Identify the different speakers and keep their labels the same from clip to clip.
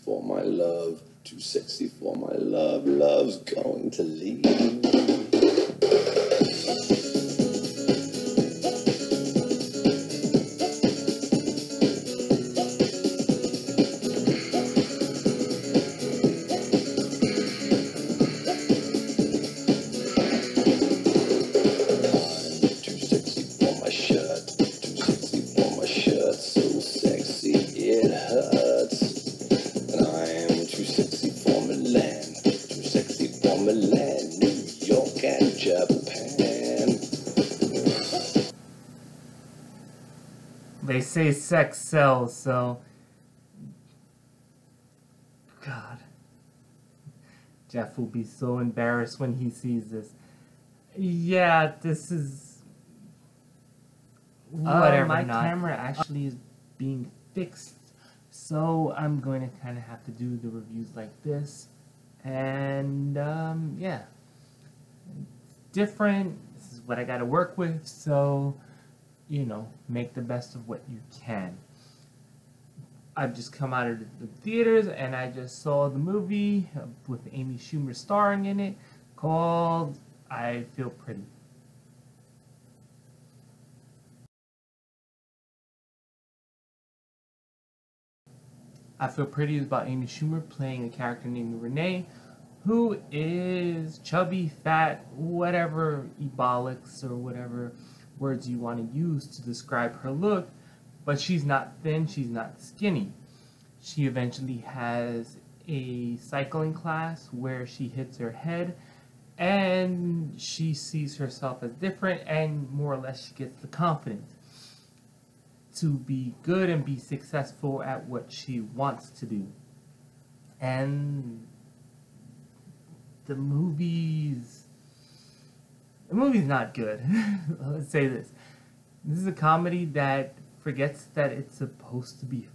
Speaker 1: for my love, too sexy for my love, love's going to leave.
Speaker 2: They say sex sells, so... God. Jeff will be so embarrassed when he sees this. Yeah, this is... Whatever. My camera actually is being fixed, so I'm going to kind of have to do the reviews like this. And, yeah. Different. This is what I got to work with, so... You know, make the best of what you can. I've just come out of the theaters and I just saw the movie with Amy Schumer starring in it called I Feel Pretty. I Feel Pretty is about Amy Schumer playing a character named Renee, who is chubby, fat, whatever ebolics or whatever words you want to use to describe her look, but she's not thin, she's not skinny. She eventually has a cycling class where she hits her head and she sees herself as different, and more or less she gets the confidence to be good and be successful at what she wants to do. And the movie's not good. Let's say this. This is a comedy that forgets that it's supposed to be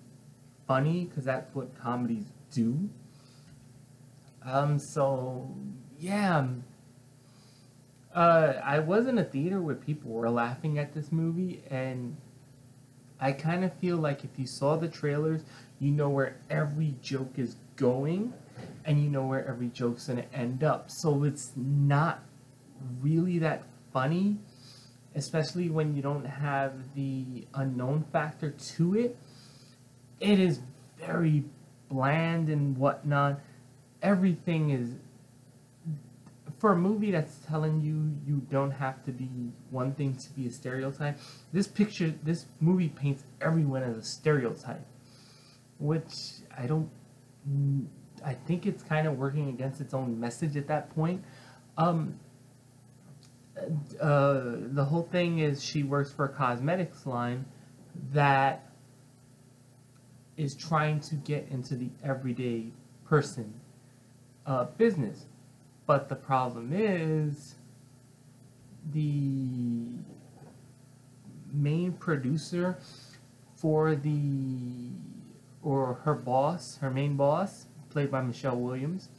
Speaker 2: funny, because that's what comedies do. So, yeah. I was in a theater where people were laughing at this movie, and I kind of feel like if you saw the trailers, you know where every joke is going, and you know where every joke's going to end up. So it's not really that funny, especially when you don't have the unknown factor to it. It is very bland and whatnot. Everything is, for a movie that's telling you you don't have to be one thing to be a stereotype, this movie paints everyone as a stereotype, which I think it's kind of working against its own message at that point. The whole thing is she works for a cosmetics line that is trying to get into the everyday person business. But the problem is the main producer for her main boss, played by Michelle Williams,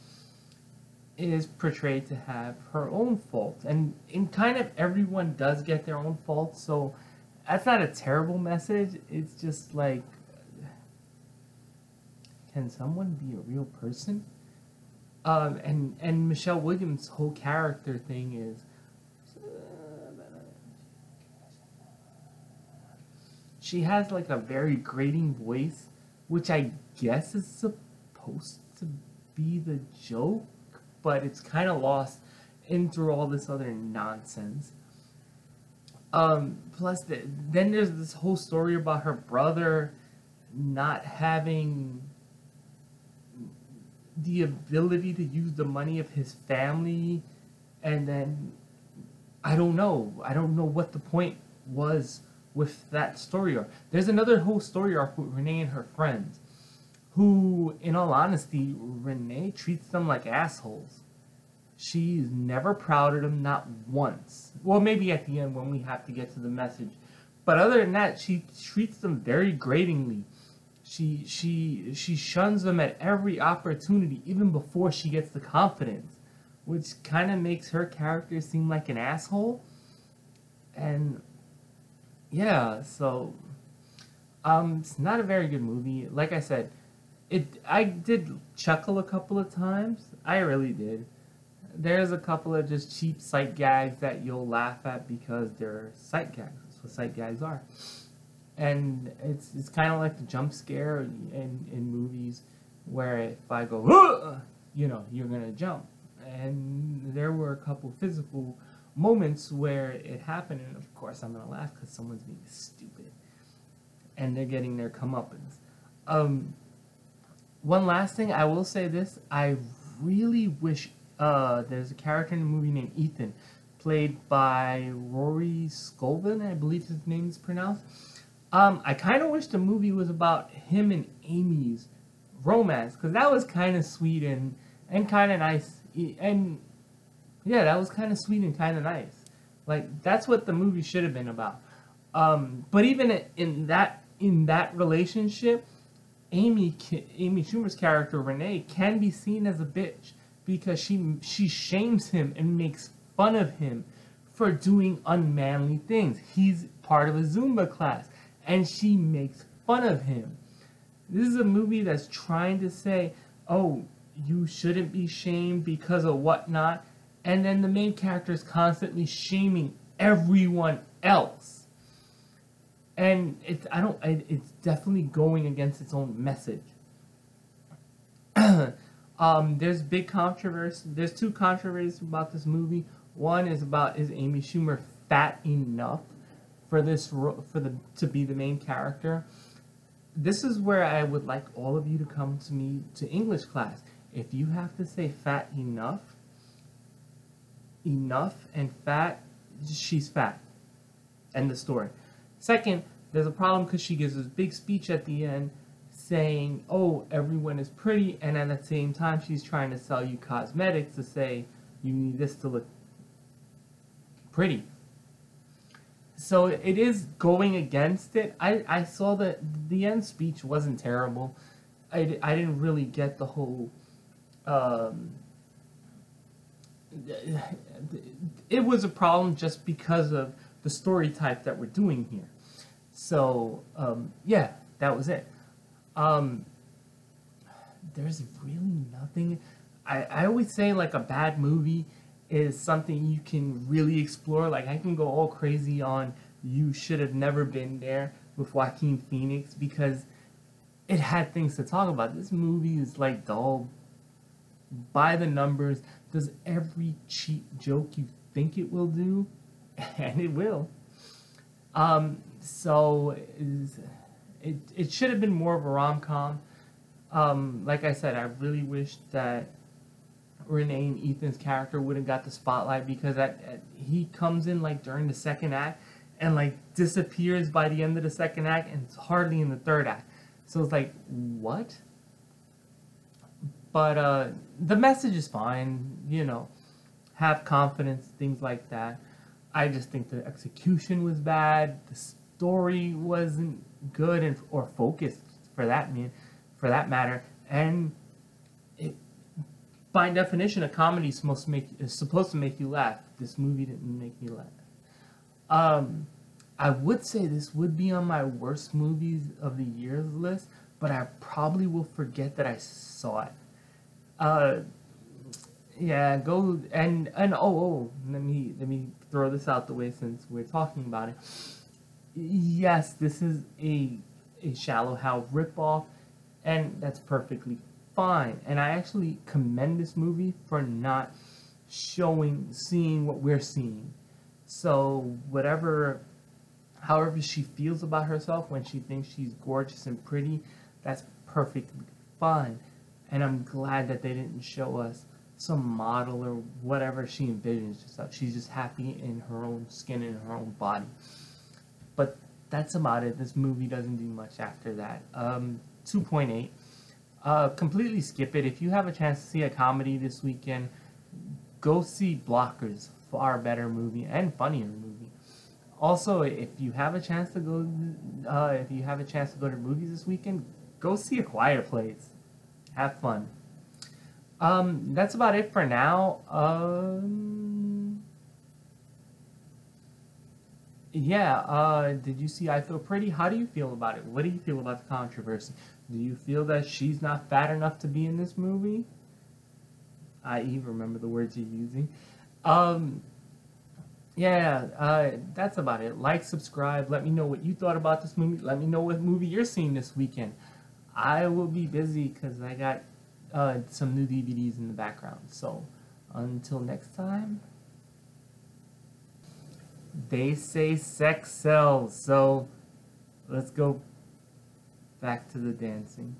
Speaker 2: is portrayed to have her own fault, and kind of everyone does get their own fault, so that's not a terrible message. It's just like, can someone be a real person? And Michelle Williams' whole character thing is she has like a very grating voice, which I guess is supposed to be the joke, but it's kind of lost in through all this other nonsense. Plus, then there's this whole story about her brother not having the ability to use the money of his family, and then I don't know what the point was with that story arc. There's another whole story arc with Renee and her friends, who, in all honesty, Renee treats them like assholes. She's never proud of them, not once. Well, maybe at the end when we have to get to the message. But other than that, she treats them very gratingly. She shuns them at every opportunity, even before she gets the confidence, which kind of makes her character seem like an asshole. And yeah, so it's not a very good movie. Like I said, I did chuckle a couple of times. I really did. There's a couple of just cheap sight gags that you'll laugh at because they're sight gags. That's what sight gags are. And it's kind of like the jump scare in movies where if I go, "Ugh!" You're going to jump. And there were a couple physical moments where it happened, and of course I'm going to laugh because someone's being stupid. And they're getting their comeuppance. One last thing, I will say this. I really wish there's a character in the movie named Ethan, played by Rory Scovel, I believe his name is pronounced. I kind of wish the movie was about him and Amy's romance, because that was kind of sweet and kind of nice. And yeah, that was kind of sweet and kind of nice. Like, that's what the movie should have been about. But even in that relationship, Amy Schumer's character Renee can be seen as a bitch because she shames him and makes fun of him for doing unmanly things. He's part of a Zumba class and she makes fun of him. This is a movie that's trying to say, oh, you shouldn't be shamed because of whatnot, and then the main character is constantly shaming everyone else. And it's definitely going against its own message. There's big controversy. There's two controversies about this movie. One is about, is Amy Schumer fat enough for to be the main character? This is where I would like all of you to come to me to English class. If you have to say fat enough and fat, she's fat. End the story. Second, there's a problem because she gives this big speech at the end saying, oh, everyone is pretty, and at the same time she's trying to sell you cosmetics to say you need this to look pretty. So it is going against it. I saw that the end speech wasn't terrible. I didn't really get the whole... it was a problem just because of the story type that we're doing here. So, yeah, that was it. There's really nothing... I always say, like, a bad movie is something you can really explore. Like, I can go all crazy on You Should Have Never Been There with Joaquin Phoenix because it had things to talk about. This movie is, like, dull, by the numbers, does every cheap joke you think it will do, and it will. So it should have been more of a rom-com. Like I said, I really wish that Renee and Ethan's character would have got the spotlight because he comes in like during the second act and like disappears by the end of the second act and it's hardly in the third act. So it's like, what? But the message is fine, have confidence, things like that. I just think the execution was bad, the story wasn't good or focused for that matter, and by definition, a comedy is supposed to make you laugh. This movie didn't make me laugh. I would say this would be on my worst movies of the year list, but I probably will forget that I saw it. Yeah, go and let me throw this out the way since we're talking about it. Yes, this is a Shallow Hal ripoff, and that's perfectly fine. And I actually commend this movie for not seeing what we're seeing. So however she feels about herself when she thinks she's gorgeous and pretty, that's perfectly fine. And I'm glad that they didn't show us some model or whatever she envisions herself. She's just happy in her own skin and her own body. But that's about it. This movie doesn't do much after that. 2.8. Completely skip it. If you have a chance to see a comedy this weekend, go see Blockers. Far better movie and funnier movie. Also, if you have a chance to go to movies this weekend, go see A Quiet Place. Have fun. That's about it for now. Did you see I Feel Pretty? How do you feel about it? What do you feel about the controversy? Do you feel that she's not fat enough to be in this movie? I.e., remember the words you're using. That's about it. Like, subscribe. Let me know what you thought about this movie. Let me know what movie you're seeing this weekend. I will be busy because I got some new DVDs in the background. So, until next time, they say sex sells. So, let's go back to the dancing.